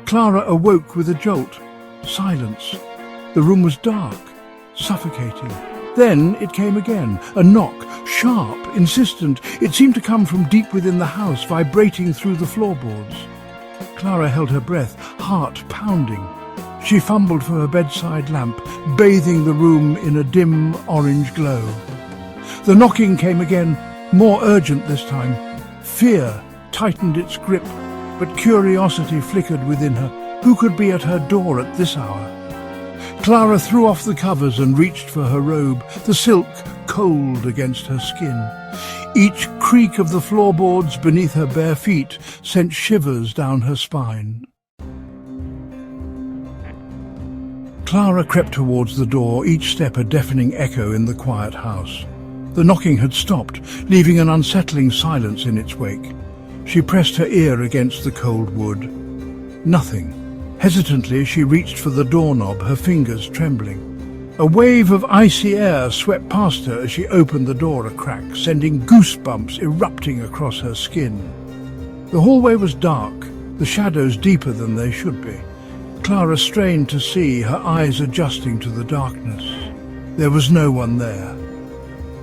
Clara awoke with a jolt. Silence. The room was dark, suffocating. Then it came again, a knock, sharp, insistent. It seemed to come from deep within the house, vibrating through the floorboards. Clara held her breath, heart pounding. She fumbled for her bedside lamp, bathing the room in a dim orange glow. The knocking came again, more urgent this time. Fear tightened its grip, but curiosity flickered within her. Who could be at her door at this hour? Clara threw off the covers and reached for her robe, the silk cold against her skin. Each creak of the floorboards beneath her bare feet sent shivers down her spine. Clara crept towards the door, each step a deafening echo in the quiet house. The knocking had stopped, leaving an unsettling silence in its wake. She pressed her ear against the cold wood. Nothing. Hesitantly, she reached for the doorknob, her fingers trembling. A wave of icy air swept past her as she opened the door a crack, sending goosebumps erupting across her skin. The hallway was dark, the shadows deeper than they should be. Clara strained to see, her eyes adjusting to the darkness. There was no one there.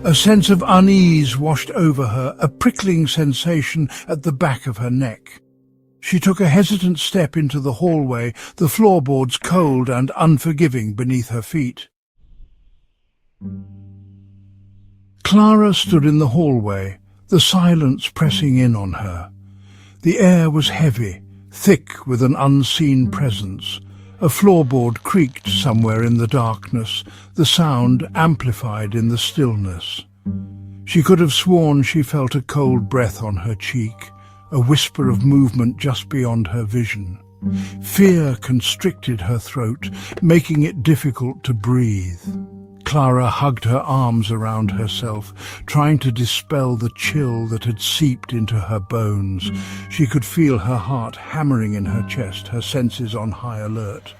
A sense of unease washed over her, a prickling sensation at the back of her neck. She took a hesitant step into the hallway, the floorboards cold and unforgiving beneath her feet. Clara stood in the hallway, the silence pressing in on her. The air was heavy, thick with an unseen presence. A floorboard creaked somewhere in the darkness, the sound amplified in the stillness. She could have sworn she felt a cold breath on her cheek, a whisper of movement just beyond her vision. Fear constricted her throat, making it difficult to breathe. Clara hugged her arms around herself, trying to dispel the chill that had seeped into her bones. She could feel her heart hammering in her chest, her senses on high alert.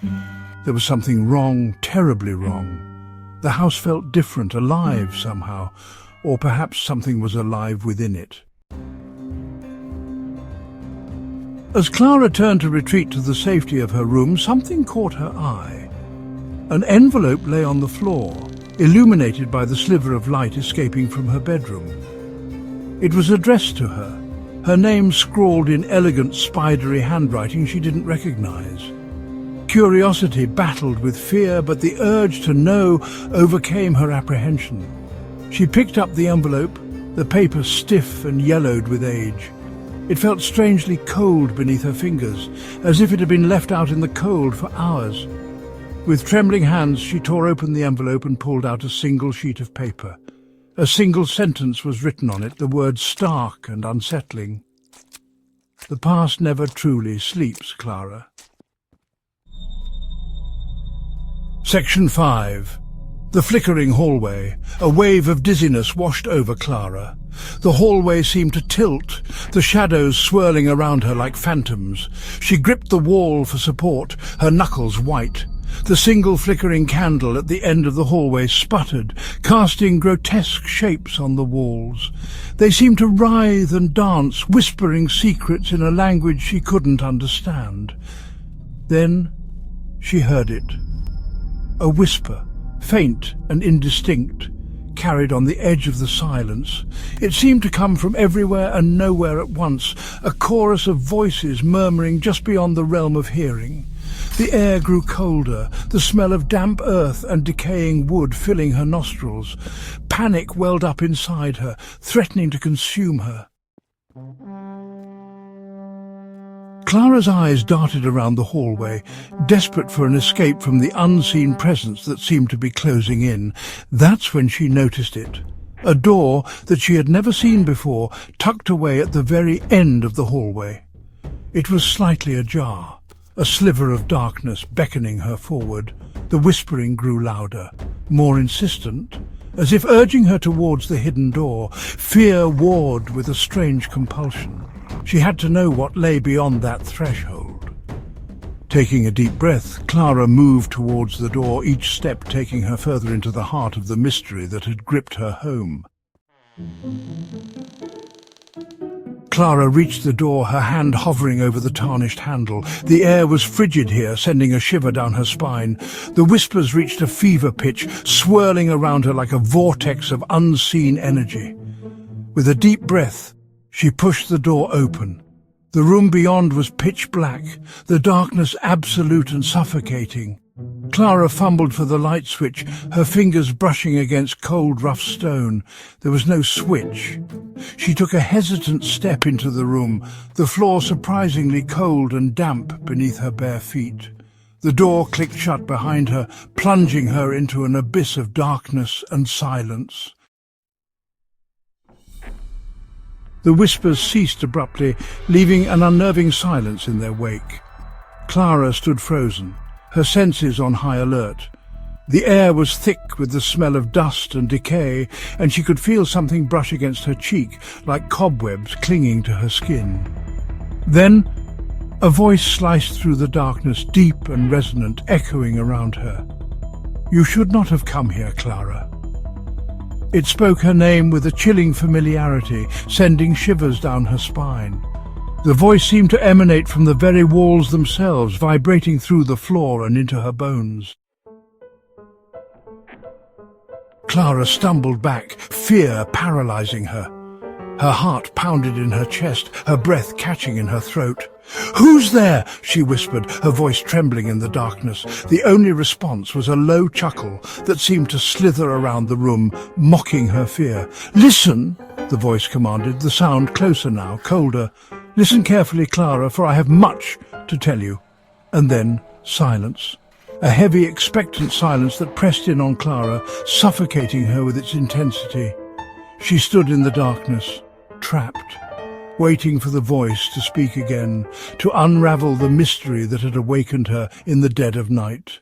There was something wrong, terribly wrong. The house felt different, alive somehow, or perhaps something was alive within it. As Clara turned to retreat to the safety of her room, something caught her eye. An envelope lay on the floor, illuminated by the sliver of light escaping from her bedroom. It was addressed to her name scrawled in elegant, spidery handwriting she didn't recognize. Curiosity battled with fear, but the urge to know overcame her apprehension. She picked up the envelope, the paper stiff and yellowed with age. It felt strangely cold beneath her fingers, as if it had been left out in the cold for hours. With trembling hands, she tore open the envelope and pulled out a single sheet of paper. A single sentence was written on it, the words stark and unsettling. "The past never truly sleeps, Clara." Section 5. The flickering hallway. A wave of dizziness washed over Clara. The hallway seemed to tilt, the shadows swirling around her like phantoms. She gripped the wall for support, her knuckles white. The single flickering candle at the end of the hallway sputtered, casting grotesque shapes on the walls. They seemed to writhe and dance, whispering secrets in a language she couldn't understand. Then she heard it. A whisper, faint and indistinct, carried on the edge of the silence. It seemed to come from everywhere and nowhere at once, a chorus of voices murmuring just beyond the realm of hearing. The air grew colder, the smell of damp earth and decaying wood filling her nostrils. Panic welled up inside her, threatening to consume her. Clara's eyes darted around the hallway, desperate for an escape from the unseen presence that seemed to be closing in. That's when she noticed it. A door that she had never seen before, tucked away at the very end of the hallway. It was slightly ajar, a sliver of darkness beckoning her forward. The whispering grew louder, more insistent, as if urging her towards the hidden door. Fear warred with a strange compulsion. She had to know what lay beyond that threshold. Taking a deep breath, Clara moved towards the door, each step taking her further into the heart of the mystery that had gripped her home. Clara reached the door, her hand hovering over the tarnished handle. The air was frigid here, sending a shiver down her spine. The whispers reached a fever pitch, swirling around her like a vortex of unseen energy. With a deep breath, she pushed the door open. The room beyond was pitch black, the darkness absolute and suffocating. Clara fumbled for the light switch, her fingers brushing against cold, rough stone. There was no switch. She took a hesitant step into the room, the floor surprisingly cold and damp beneath her bare feet. The door clicked shut behind her, plunging her into an abyss of darkness and silence. The whispers ceased abruptly, leaving an unnerving silence in their wake. Clara stood frozen, her senses on high alert. The air was thick with the smell of dust and decay, and she could feel something brush against her cheek, like cobwebs clinging to her skin. Then, a voice sliced through the darkness, deep and resonant, echoing around her. "You should not have come here, Clara." It spoke her name with a chilling familiarity, sending shivers down her spine. The voice seemed to emanate from the very walls themselves, vibrating through the floor and into her bones. Clara stumbled back, fear paralyzing her. Her heart pounded in her chest, her breath catching in her throat. "Who's there?" she whispered, her voice trembling in the darkness. The only response was a low chuckle that seemed to slither around the room, mocking her fear. "Listen," the voice commanded, the sound closer now, colder. "Listen carefully, Clara, for I have much to tell you." And then silence. A heavy, expectant silence that pressed in on Clara, suffocating her with its intensity. She stood in the darkness, trapped, waiting for the voice to speak again, to unravel the mystery that had awakened her in the dead of night.